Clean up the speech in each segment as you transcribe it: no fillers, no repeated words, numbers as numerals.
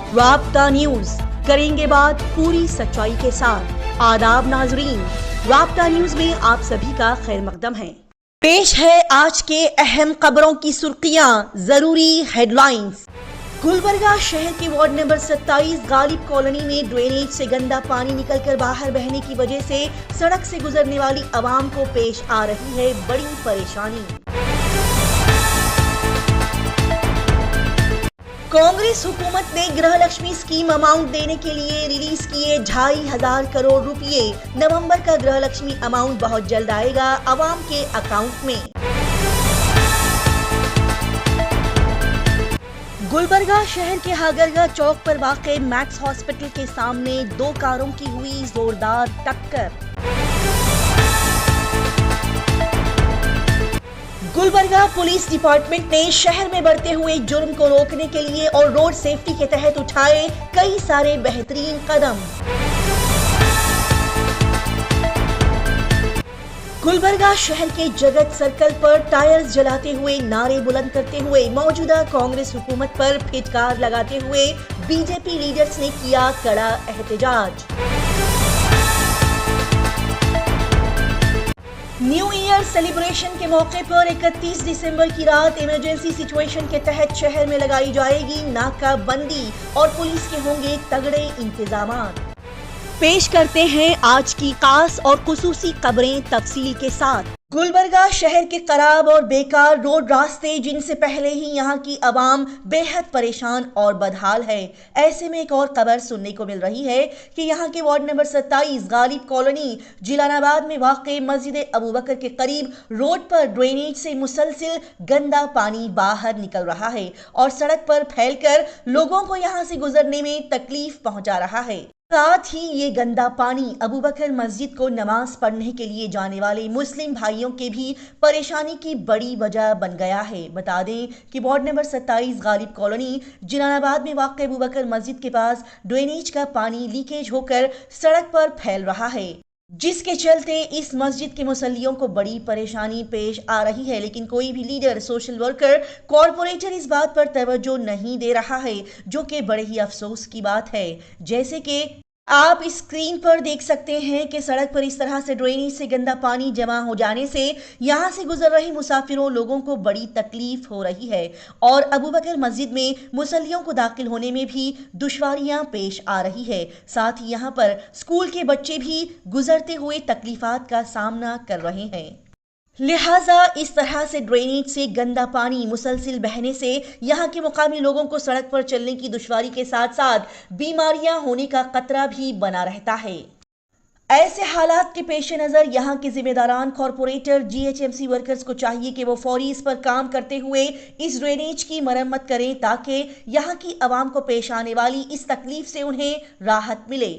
राब्ता न्यूज, करेंगे बात पूरी सच्चाई के साथ। आदाब नाजरीन, राब्ता न्यूज में आप सभी का खैर मकदम है। पेश है आज के अहम खबरों की सुर्खियां, जरूरी हेडलाइंस। गुलबर्गा शहर के वार्ड नंबर 27 गालिब कॉलोनी में ड्रेनेज से गंदा पानी निकलकर बाहर बहने की वजह से सड़क से गुजरने वाली आवाम को पेश आ रही है बड़ी परेशानी। कांग्रेस हुकूमत ने गृह लक्ष्मी स्कीम अमाउंट देने के लिए रिलीज किए 2,500 करोड़ रुपए। नवंबर का गृह लक्ष्मी अमाउंट बहुत जल्द आएगा आवाम के अकाउंट में। गुलबर्गा शहर के हागरगा चौक पर वाक़े मैक्स हॉस्पिटल के सामने दो कारों की हुई जोरदार टक्कर। गुलबर्गा पुलिस डिपार्टमेंट ने शहर में बढ़ते हुए जुर्म को रोकने के लिए और रोड सेफ्टी के तहत उठाए कई सारे बेहतरीन कदम। गुलबर्गा शहर के जगत सर्कल पर टायर्स जलाते हुए नारे बुलंद करते हुए मौजूदा कांग्रेस हुकूमत पर फिटकार लगाते हुए बीजेपी लीडर्स ने किया कड़ा एहतजाज। न्यू ईयर सेलिब्रेशन के मौके पर 31 दिसंबर की रात इमरजेंसी सिचुएशन के तहत शहर में लगाई जाएगी नाकाबंदी और पुलिस के होंगे तगड़े इंतजामात। पेश करते हैं आज की खास और खुसूसी खबरें तफसील के साथ। गुलबर्गा शहर के खराब और बेकार रोड रास्ते, जिनसे पहले ही यहाँ की आवाम बेहद परेशान और बदहाल है। ऐसे में एक और खबर सुनने को मिल रही है कि यहाँ के वार्ड नंबर 27 गालिब कॉलोनी जिलानाबाद में वाक़े मस्जिद अबू बकर के करीब रोड पर ड्रेनेज से मुसलसिल गंदा पानी बाहर निकल रहा है और सड़क पर फैलकर लोगों को यहाँ से गुजरने में तकलीफ पहुंचा रहा है। साथ ही ये गंदा पानी अबू बकर मस्जिद को नमाज पढ़ने के लिए जाने वाले मुस्लिम भाइयों के भी परेशानी की बड़ी वजह बन गया है। बता दें कि वार्ड नंबर 27 गालिब कॉलोनी जिलानाबाद में वाक़ अबू बकर मस्जिद के पास ड्रेनेज का पानी लीकेज होकर सड़क पर फैल रहा है, जिसके चलते इस मस्जिद के मुसल्लियों को बड़ी परेशानी पेश आ रही है। लेकिन कोई भी लीडर, सोशल वर्कर, कॉरपोरेटर इस बात पर तवज्जो नहीं दे रहा है, जो कि बड़े ही अफसोस की बात है। जैसे कि आप इस स्क्रीन पर देख सकते हैं कि सड़क पर इस तरह से ड्रेनेज से गंदा पानी जमा हो जाने से यहाँ से गुजर रहे मुसाफिरों लोगों को बड़ी तकलीफ हो रही है और अबू बकर मस्जिद में मुसल्लियों को दाखिल होने में भी दुश्वारियां पेश आ रही है। साथ ही यहाँ पर स्कूल के बच्चे भी गुजरते हुए तकलीफात का सामना कर रहे हैं। लिहाजा इस तरह से ड्रेनेज से गंदा पानी मुसलसिल बहने से यहाँ के मुकामी लोगों को सड़क पर चलने की दुश्वारी के साथ साथ बीमारियां होने का खतरा भी बना रहता है। ऐसे हालात के पेश नज़र यहाँ के जिम्मेदारान, कॉरपोरेटर, जीएचएमसी वर्कर्स को चाहिए कि वो फौरी इस पर काम करते हुए इस ड्रेनेज की मरम्मत करें ताकि यहाँ की आवाम को पेश आने वाली इस तकलीफ से उन्हें राहत मिले।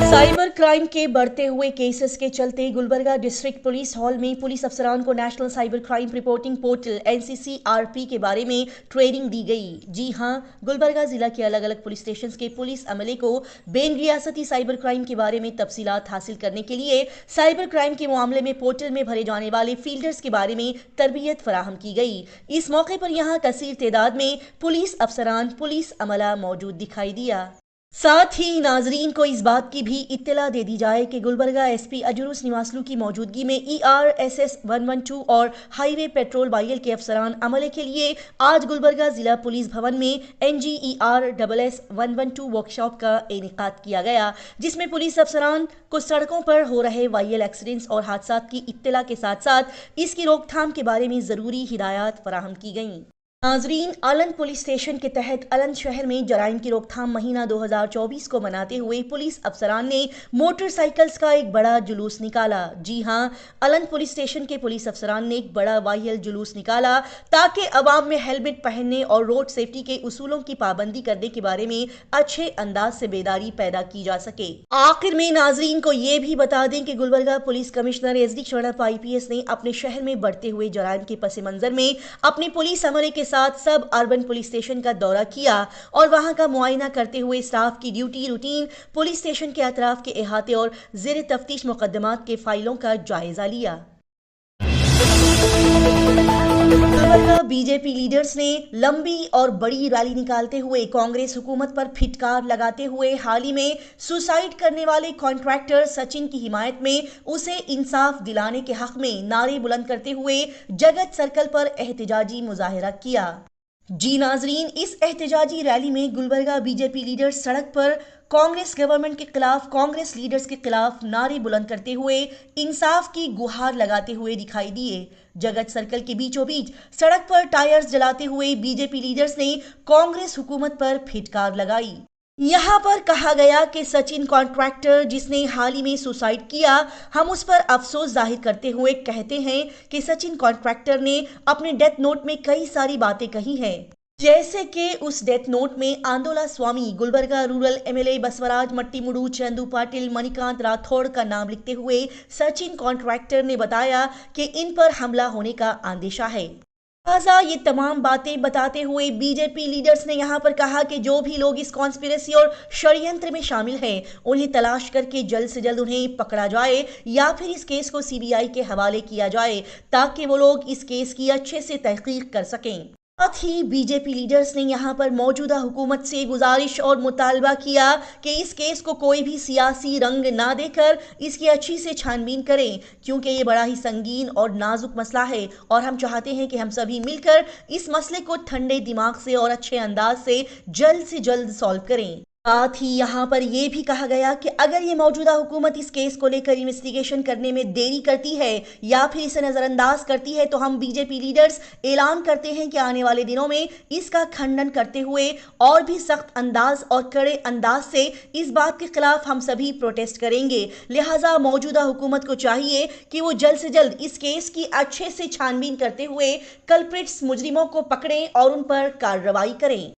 साइबर क्राइम के बढ़ते हुए केसेस के चलते गुलबर्गा डिस्ट्रिक्ट पुलिस हॉल में पुलिस अफसरान को national cyber crime reporting portal NCCRP के बारे में ट्रेनिंग दी गई। जी हां, गुलबर्गा जिला के अलग अलग पुलिस स्टेशन के पुलिस अमले को बेन रियासती साइबर क्राइम के बारे में तफसीलात हासिल करने के लिए साइबर क्राइम के मामले में पोर्टल में भरे जाने वाले फील्डर्स के बारे में तरबियत फराहम की गई। इस मौके पर यहाँ कसीर तादाद में पुलिस अफसरान, पुलिस अमला मौजूद दिखाई दिया। साथ ही नाजरीन को इस बात की भी इत्तला दे दी जाए कि गुलबर्गा SP अजरुस निवासलू की मौजूदगी में ERSS 112 और हाईवे पेट्रोल YL के अफसरान अमले के लिए आज गुलबर्गा जिला पुलिस भवन में NGERSS 112 वर्कशॉप का इनेकाद किया गया, जिसमें पुलिस अफसरान को सड़कों पर हो रहे YL एक्सीडेंट्स और हादसा की इत्तला के साथ साथ इसकी रोकथाम के बारे में ज़रूरी हिदायत फराहम की गईं। नाजरीन, अलंद पुलिस स्टेशन के तहत अलंद शहर में जराइम की रोकथाम महीना 2024 को मनाते हुए पुलिस अफसरान ने मोटरसाइकिल्स का एक बड़ा जुलूस निकाला। जी हां, अलंद पुलिस स्टेशन के पुलिस अफसरान ने एक बड़ा YL जुलूस निकाला ताकि अवाम में हेलमेट पहनने और रोड सेफ्टी के उसूलों की पाबंदी करने के बारे में अच्छे अंदाज से बेदारी पैदा की जा सके। आखिर में नाजरीन को ये भी बता दें कि Gulbarga police commissioner SD Sharanappa IPS ने अपने शहर में बढ़ते हुए जराइम के पस मंजर में अपने पुलिस अमले के साथ सब अर्बन पुलिस स्टेशन का दौरा किया और वहां का मुआयना करते हुए स्टाफ की ड्यूटी रूटीन, पुलिस स्टेशन के अतराफ के अहाते और ज़ेर तफ्तीश मुकदमात के फाइलों का जायजा लिया। गुलबर्गा बीजेपी लीडर्स ने लंबी और बड़ी रैली निकालते हुए कांग्रेस हुकूमत पर फिटकार लगाते हुए हाल ही में सुसाइड करने वाले कॉन्ट्रैक्टर सचिन की हिमायत में उसे इंसाफ दिलाने के हक में नारे बुलंद करते हुए जगत सर्कल पर एहतजाजी मुजाहिरा किया। जी नाजरीन, इस एहतजाजी रैली में गुलबर्गा बीजेपी लीडर्स सड़क पर कांग्रेस गवर्नमेंट के खिलाफ, कांग्रेस लीडर्स के खिलाफ नारे बुलंद करते हुए इंसाफ की गुहार लगाते हुए दिखाई दिए। जगत सर्कल के बीचों बीच सड़क पर टायर्स जलाते हुए बीजेपी लीडर्स ने कांग्रेस हुकूमत पर फिटकार लगाई। यहां पर कहा गया कि सचिन कॉन्ट्रैक्टर जिसने हाल ही में सुसाइड किया, हम उस पर अफसोस जाहिर करते हुए कहते हैं कि सचिन कॉन्ट्रैक्टर ने अपने डेथ नोट में कई सारी बातें कही हैं, जैसे कि उस डेथ नोट में आंदोला स्वामी, गुलबर्गा रूरल एमएलए बसवराज मट्टीमुडू, चंदू पाटिल, मणिकांत राठौड़ का नाम लिखते हुए सचिन कॉन्ट्रैक्टर ने बताया कि इन पर हमला होने का अंदेशा है। लिहाजा ये तमाम बातें बताते हुए बीजेपी लीडर्स ने यहां पर कहा कि जो भी लोग इस कॉन्स्पिरेसी और षड्यंत्र में शामिल हैं, उन्हें तलाश करके जल्द से जल्द उन्हें पकड़ा जाए या फिर इस केस को सीबीआई के हवाले किया जाए ताकि वो लोग इस केस की अच्छे से तहकीक कर सकें। साथ ही बीजेपी लीडर्स ने यहां पर मौजूदा हुकूमत से गुजारिश और मुतालबा किया कि इस केस को कोई भी सियासी रंग ना देकर इसकी अच्छी से छानबीन करें, क्योंकि ये बड़ा ही संगीन और नाजुक मसला है और हम चाहते हैं कि हम सभी मिलकर इस मसले को ठंडे दिमाग से और अच्छे अंदाज से जल्द सॉल्व करें। साथ ही यहां पर यह भी कहा गया कि अगर ये मौजूदा हुकूमत इस केस को लेकर इन्वेस्टिगेशन करने में देरी करती है या फिर इसे नजरअंदाज करती है तो हम बीजेपी लीडर्स ऐलान करते हैं कि आने वाले दिनों में इसका खंडन करते हुए और भी सख्त अंदाज और कड़े अंदाज से इस बात के खिलाफ हम सभी प्रोटेस्ट करेंगे। लिहाजा मौजूदा हुकूमत को चाहिए कि वो जल्द से जल्द इस केस की अच्छे से छानबीन करते हुए कल्प्रिट्स, मुजरिमों को पकड़ें और उन पर कार्रवाई करें।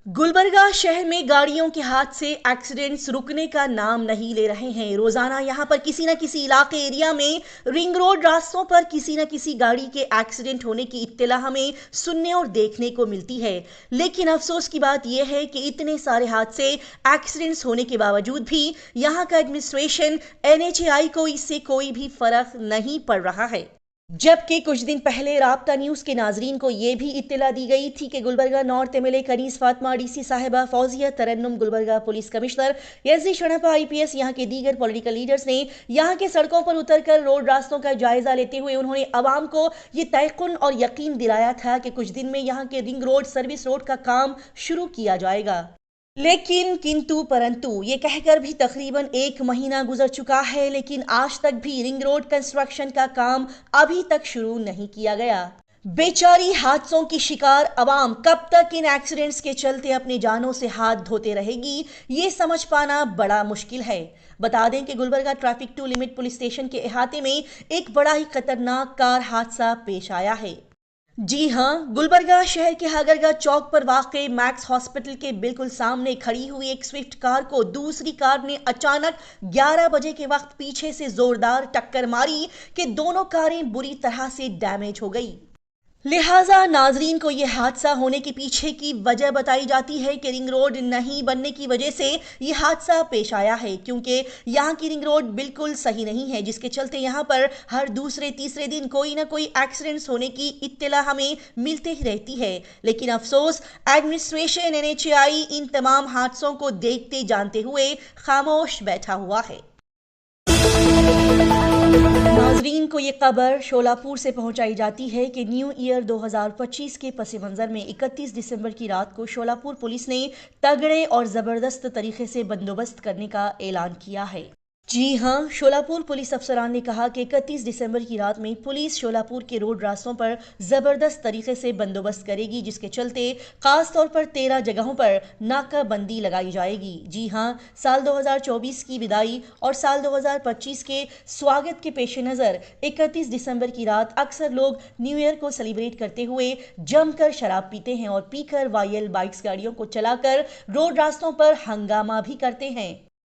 गुलबर्गा शहर में गाड़ियों के हादसे, एक्सीडेंट्स रुकने का नाम नहीं ले रहे हैं। रोजाना यहां पर किसी न किसी इलाके एरिया में रिंग रोड रास्तों पर किसी न किसी गाड़ी के एक्सीडेंट होने की इत्तला हमें सुनने और देखने को मिलती है। लेकिन अफसोस की बात यह है कि इतने सारे हादसे, एक्सीडेंट्स होने के बावजूद भी यहां का एडमिनिस्ट्रेशन, एनएचएआई को इससे कोई भी फर्क नहीं पड़ रहा है। जबकि कुछ दिन पहले राब्ता न्यूज के नाजरीन को यह भी इत्तला दी गई थी कि Gulbarga north MLA Kaneez Fatima, DC साहिबा Fauzia Tarannum, Gulbarga police commissioner SD Shanappa IPS, यहां के दीगर पॉलिटिकल लीडर्स ने यहां के सड़कों पर उतरकर रोड रास्तों का जायजा लेते हुए उन्होंने अवाम को यह तयकुन और यकीन दिलाया था कि कुछ दिन में यहां के रिंग रोड, सर्विस रोड का काम शुरू किया जाएगा। लेकिन किंतु परंतु ये कहकर भी तकरीबन 1 महीना गुजर चुका है, लेकिन आज तक भी रिंग रोड कंस्ट्रक्शन का काम अभी तक शुरू नहीं किया गया। बेचारी हादसों की शिकार अवाम कब तक इन एक्सीडेंट्स के चलते अपनी जानों से हाथ धोते रहेगी, ये समझ पाना बड़ा मुश्किल है। बता दें कि Gulbarga traffic two limit police station के अहाते में एक बड़ा ही खतरनाक कार हादसा पेश आया है। जी हां, गुलबर्गा शहर के हगरगा चौक पर वाक़े मैक्स हॉस्पिटल के बिल्कुल सामने खड़ी हुई एक स्विफ्ट कार को दूसरी कार ने अचानक 11 बजे के वक्त पीछे से जोरदार टक्कर मारी कि दोनों कारें बुरी तरह से डैमेज हो गई। लिहाजा नाजरीन को यह हादसा होने के पीछे की वजह बताई जाती है कि रिंग रोड नहीं बनने की वजह से यह हादसा पेश आया है, क्योंकि यहाँ की रिंग रोड बिल्कुल सही नहीं है, जिसके चलते यहाँ पर हर दूसरे तीसरे दिन कोई ना कोई एक्सीडेंट्स होने की इत्तला हमें मिलते ही रहती है। लेकिन अफसोस एडमिनिस्ट्रेशन, एनएचएआई इन तमाम हादसों को देखते जानते हुए खामोश बैठा हुआ है। नाजरीन को ये खबर शोलापुर से पहुंचाई जाती है कि न्यू ईयर 2025 के पस मंज़र में 31 दिसंबर की रात को शोलापुर पुलिस ने तगड़े और ज़बरदस्त तरीके से बंदोबस्त करने का ऐलान किया है। जी हां, शोलापुर पुलिस अफसरान ने कहा कि 31 दिसंबर की रात में पुलिस शोलापुर के रोड रास्तों पर ज़बरदस्त तरीके से बंदोबस्त करेगी, जिसके चलते खास तौर पर 13 जगहों पर नाकाबंदी लगाई जाएगी। जी हां, साल 2024 की विदाई और साल 2025 के स्वागत के पेश नज़र 31 दिसंबर की रात अक्सर लोग न्यू ईयर को सेलिब्रेट करते हुए जमकर शराब पीते हैं और पीकर वायल बाइक्स गाड़ियों को चलाकर रोड रास्तों पर हंगामा भी करते हैं।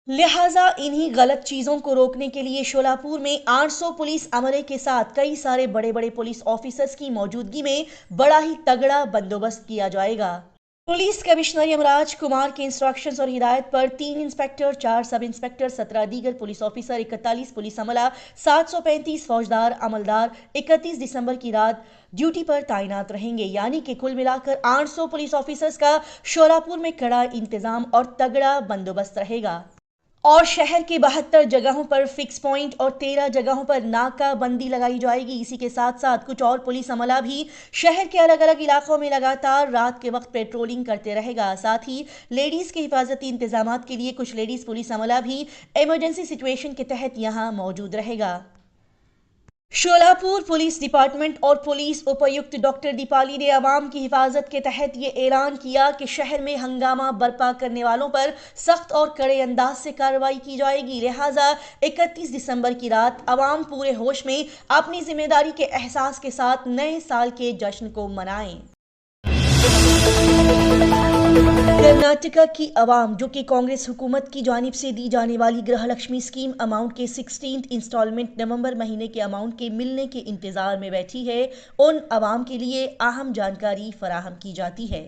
लिहाजा इन्हीं गलत चीजों को रोकने के लिए शोलापुर में 800 पुलिस अमले के साथ कई सारे बड़े बड़े पुलिस ऑफिसर्स की मौजूदगी में बड़ा ही तगड़ा बंदोबस्त किया जाएगा। पुलिस कमिश्नर यमराज कुमार के इंस्ट्रक्शंस और हिदायत पर 3 इंस्पेक्टर, 4 सब इंस्पेक्टर, 17 दीगर पुलिस ऑफिसर, 41 पुलिस अमला, 735 फौजदार अमलदार 31 दिसंबर की रात ड्यूटी पर तैनात रहेंगे। यानी कि कुल मिलाकर 800 पुलिस ऑफिसर्स का शोलापुर में कड़ा इंतजाम और तगड़ा बंदोबस्त रहेगा। और शहर के 72 जगहों पर फिक्स पॉइंट और 13 जगहों पर नाकाबंदी लगाई जाएगी। इसी के साथ साथ कुछ और पुलिस अमला भी शहर के अलग अलग इलाकों में लगातार रात के वक्त पेट्रोलिंग करते रहेगा। साथ ही लेडीज के हिफाजती इंतजाम के लिए कुछ लेडीज पुलिस अमला भी इमरजेंसी सिचुएशन के तहत यहां मौजूद रहेगा। शोलापुर पुलिस डिपार्टमेंट और पुलिस उपायुक्त डॉक्टर दीपाली ने अवाम की हिफाजत के तहत ये ऐलान किया कि शहर में हंगामा बर्पा करने वालों पर सख्त और कड़े अंदाज से कार्रवाई की जाएगी। लिहाजा 31 दिसंबर की रात अवाम पूरे होश में अपनी जिम्मेदारी के एहसास के साथ नए साल के जश्न को मनाएं। कर्नाटका की अवाम जो कि कांग्रेस हुकूमत की जानिब से दी जाने वाली गृह लक्ष्मी स्कीम अमाउंट के 16th इंस्टॉलमेंट नवंबर महीने के अमाउंट के मिलने के इंतजार में बैठी है, उन अवाम के लिए अहम जानकारी फराहम की जाती है।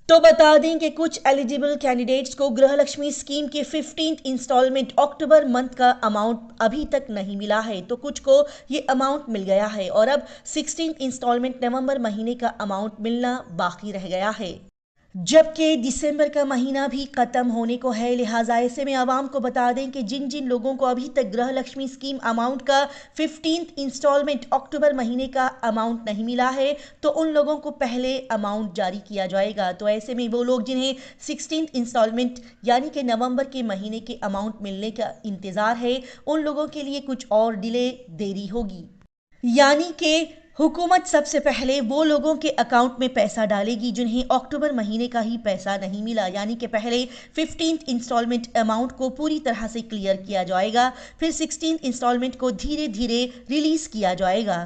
तो बता दें कि कुछ एलिजिबल कैंडिडेट्स को गृह लक्ष्मी स्कीम के 15th इंस्टॉलमेंट अक्टूबर मंथ का अमाउंट अभी तक नहीं मिला है, तो कुछ को ये अमाउंट मिल गया है और अब 16th इंस्टॉलमेंट नवंबर महीने का अमाउंट मिलना बाकी रह गया है, जबकि दिसंबर का महीना भी खत्म होने को है। लिहाजा ऐसे में आवाम को बता दें कि जिन जिन लोगों को अभी तक गृह लक्ष्मी स्कीम अमाउंट का 15th इंस्टॉलमेंट अक्टूबर महीने का अमाउंट नहीं मिला है, तो उन लोगों को पहले अमाउंट जारी किया जाएगा। तो ऐसे में वो लोग जिन्हें 16th इंस्टॉलमेंट यानी कि नवंबर के महीने के अमाउंट मिलने का इंतज़ार है, उन लोगों के लिए कुछ और डिले देरी होगी। यानी कि हुकूमत सबसे पहले वो लोगों के अकाउंट में पैसा डालेगी जिन्हें अक्टूबर महीने का ही पैसा नहीं मिला, यानी कि पहले 15th इंस्टॉलमेंट अमाउंट को पूरी तरह से क्लियर किया जाएगा, फिर 16th इंस्टॉलमेंट को धीरे धीरे रिलीज किया जाएगा।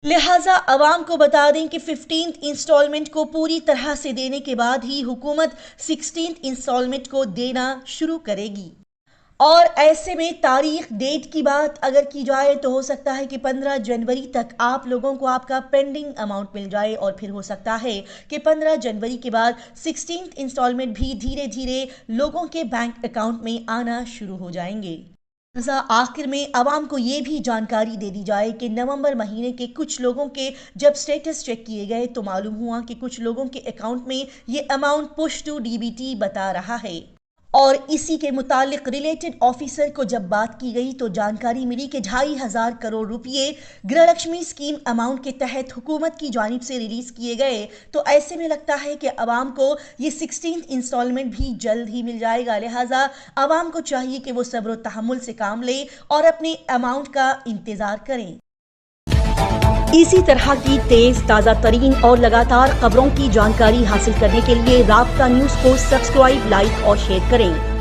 लिहाजा अवाम को बता दें कि 15th इंस्टॉलमेंट को पूरी तरह से देने के बाद ही हुकूमत 16th इंस्टॉलमेंट को देना शुरू करेगी। और ऐसे में तारीख डेट की बात अगर की जाए तो हो सकता है कि 15 जनवरी तक आप लोगों को आपका पेंडिंग अमाउंट मिल जाए और फिर हो सकता है कि 15 जनवरी के बाद 16th इंस्टॉलमेंट भी धीरे धीरे लोगों के बैंक अकाउंट में आना शुरू हो जाएंगे। आखिर में आवाम को ये भी जानकारी दे दी जाए कि नवंबर महीने के कुछ लोगों के जब स्टेटस चेक किए गए तो मालूम हुआ कि कुछ लोगों के अकाउंट में ये अमाउंट पुश टू डीबीटी बता रहा है। और इसी के मुतालिक रिलेटेड ऑफिसर को जब बात की गई तो जानकारी मिली कि 2,500 करोड़ रुपये गृह लक्ष्मी स्कीम अमाउंट के तहत हुकूमत की जानिब से रिलीज किए गए। तो ऐसे में लगता है कि अवाम को ये 16th इंस्टॉलमेंट भी जल्द ही मिल जाएगा। लिहाजा अवाम को चाहिए कि वो सब्र और तहम्मुल से काम ले और अपने अमाउंट का इंतज़ार करें। इसी तरह की तेज ताज़ा तरीन और लगातार खबरों की जानकारी हासिल करने के लिए राब्ता न्यूज़ को सब्सक्राइब, लाइक और शेयर करें।